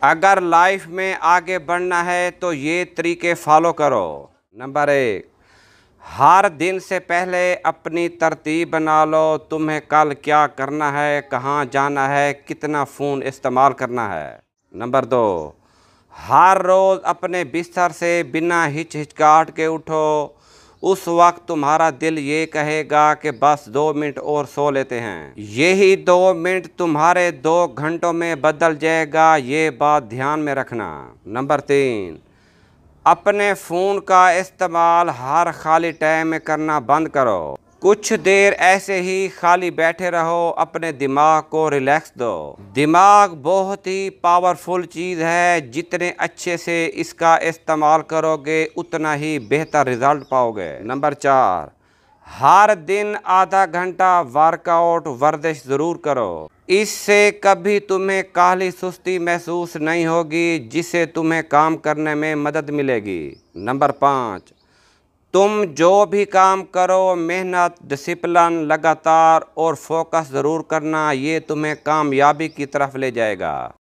अगर लाइफ में आगे बढ़ना है तो ये तरीके फॉलो करो। नंबर 1, हर दिन से पहले अपनी तरतीब बना लो। तुम्हें कल क्या करना है, कहाँ जाना है, कितना फ़ोन इस्तेमाल करना है। नंबर 2, हर रोज़ अपने बिस्तर से बिना हिचकिचाहट के उठो। उस वक्त तुम्हारा दिल ये कहेगा कि बस 2 मिनट और सो लेते हैं। यही 2 मिनट तुम्हारे 2 घंटों में बदल जाएगा, ये बात ध्यान में रखना। नंबर 3, अपने फ़ोन का इस्तेमाल हर खाली टाइम में करना बंद करो। कुछ देर ऐसे ही खाली बैठे रहो, अपने दिमाग को रिलैक्स दो। दिमाग बहुत ही पावरफुल चीज़ है, जितने अच्छे से इसका इस्तेमाल करोगे उतना ही बेहतर रिज़ल्ट पाओगे। नंबर 4, हर दिन आधा घंटा वर्कआउट वर्जिश ज़रूर करो। इससे कभी तुम्हें काहली सुस्ती महसूस नहीं होगी, जिससे तुम्हें काम करने में मदद मिलेगी। नंबर 5, तुम जो भी काम करो मेहनत, डिसिप्लिन, लगातार और फोकस ज़रूर करना, ये तुम्हें कामयाबी की तरफ ले जाएगा।